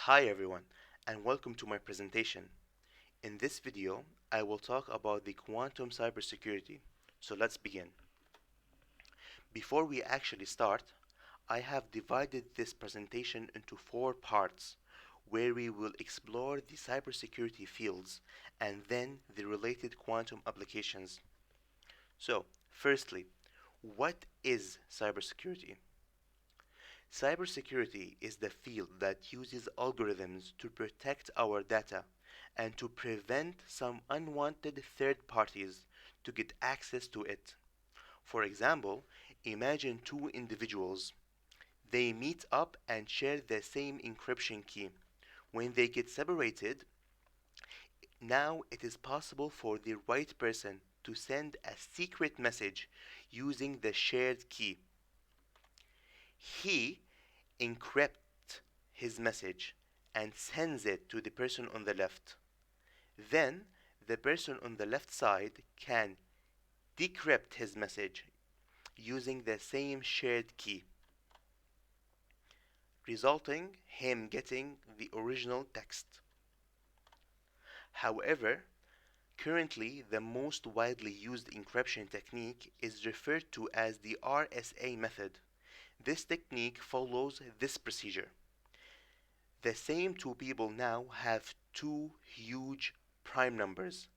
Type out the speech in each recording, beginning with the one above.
Hi everyone, and welcome to my presentation. In this video, I will talk about the quantum cybersecurity. So let's begin. Before we actually start, I have divided this presentation into four parts where we will explore the cybersecurity fields and then the related quantum applications. So, firstly, what is cybersecurity? Cybersecurity is the field that uses algorithms to protect our data and to prevent some unwanted third parties to get access to it. For example, imagine two individuals. They meet up and share the same encryption key. When they get separated, now it is possible for the right person to send a secret message using the shared key. He encrypts his message and sends it to the person on the left. Then the person on the left side can decrypt his message using the same shared key, resulting him getting the original text. However, currently the most widely used encryption technique is referred to as the RSA method. This technique follows this procedure. The same two people now have two huge prime numbers.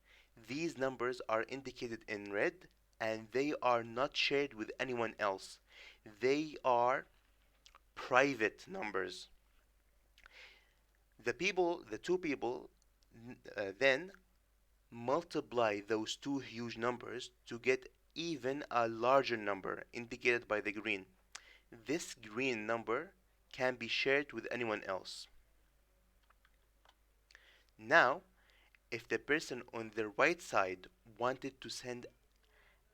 These numbers are indicated in red and they are not shared with anyone else. They are private numbers. The two people then multiply those two huge numbers to get even a larger number indicated by the green. This green number can be shared with anyone else. Now, if the person on the right side wanted to send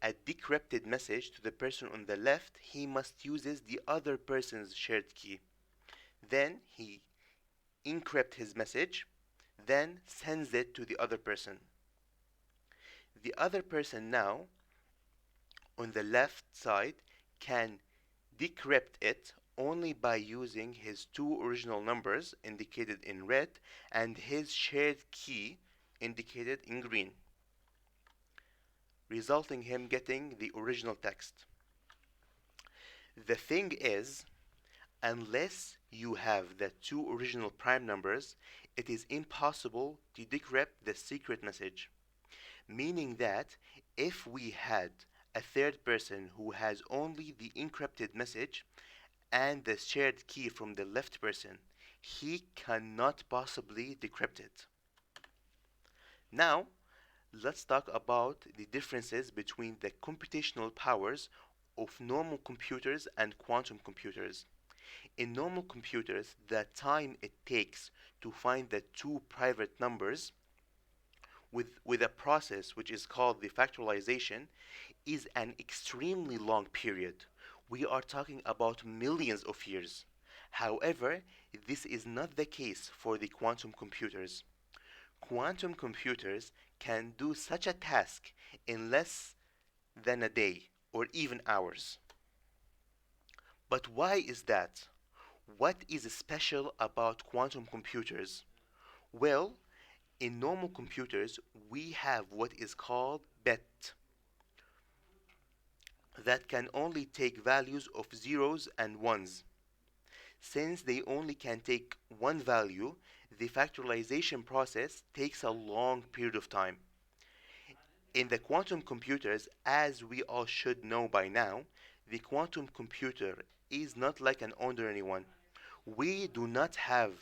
a decrypted message to the person on the left, he must use the other person's shared key. Then he encrypts his message, then sends it to the other person. The other person now on the left side can decrypt it only by using his two original numbers indicated in red and his shared key indicated in green, resulting him getting the original text. The thing is, unless you have the two original prime numbers, it is impossible to decrypt the secret message. Meaning that if we had a third person who has only the encrypted message and the shared key from the left person, he cannot possibly decrypt it. Now, let's talk about the differences between the computational powers of normal computers and quantum computers. In normal computers, the time it takes to find the two private numbers with a process which is called the factorization is an extremely long period. We are talking about millions of years. However, this is not the case for the quantum computers. Quantum computers can do such a task in less than a day or even hours. But why is that? What is special about quantum computers? Well, in normal computers, we have what is called bit that can only take values of zeros and ones. Since they only can take one value, the factorization process takes a long period of time. In the quantum computers, as we all should know by now, the quantum computer is not like an ordinary one. We do not have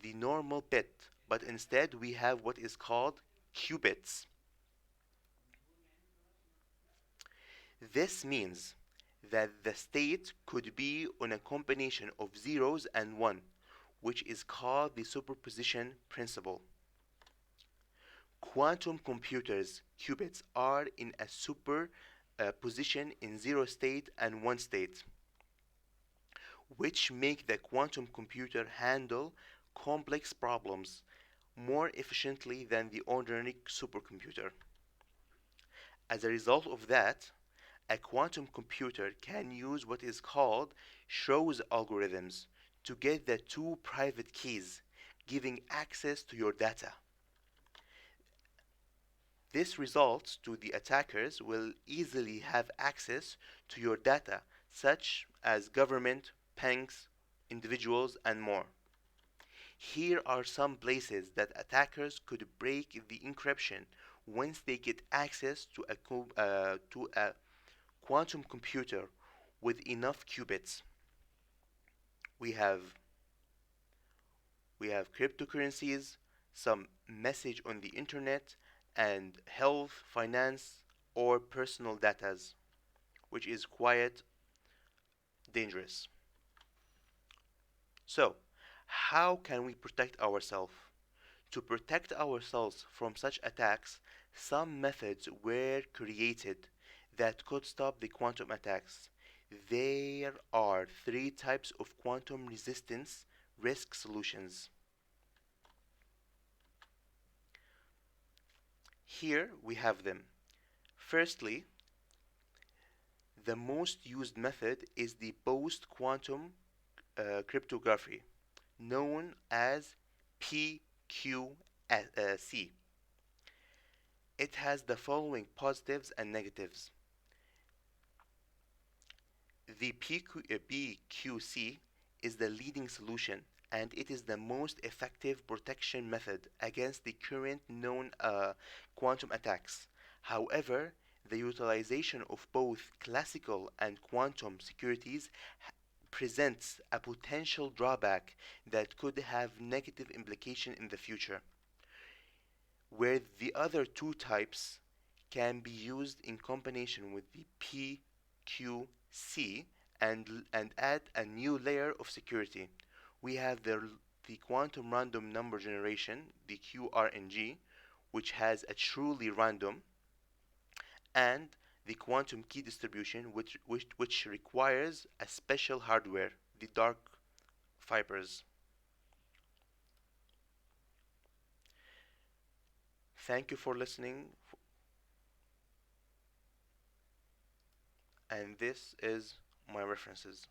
the normal bit, but instead we have what is called qubits. This means that the state could be on a combination of zeros and one, which is called the superposition principle. Quantum computers' qubits are in a superposition in zero state and one state, which make the quantum computer handle complex problems more efficiently than the ordinary supercomputer. As a result of that, a quantum computer can use what is called Shor's algorithms to get the two private keys, giving access to your data. This results to the attackers will easily have access to your data, such as government, banks, individuals, and more. Here are some places that attackers could break the encryption once they get access to a quantum computer with enough qubits. We have we have cryptocurrencies, some message on the internet, and health, finance, or personal data, which is quite dangerous. So, how can we protect ourselves? To protect ourselves from such attacks, some methods were created that could stop the quantum attacks. There are three types of quantum resistance risk solutions. Here we have them. Firstly, the most used method is the post-quantum cryptography, known as PQC. It has the following positives and negatives. The PQC is the leading solution, and it is the most effective protection method against the current known quantum attacks. However, the utilization of both classical and quantum securities presents a potential drawback that could have negative implication in the future, where the other two types can be used in combination with the PQC and add a new layer of security. We have the quantum random number generation, the QRNG, which has a truly random, and the quantum key distribution, which requires a special hardware, the dark fibers. Thank you for listening, and this is my references.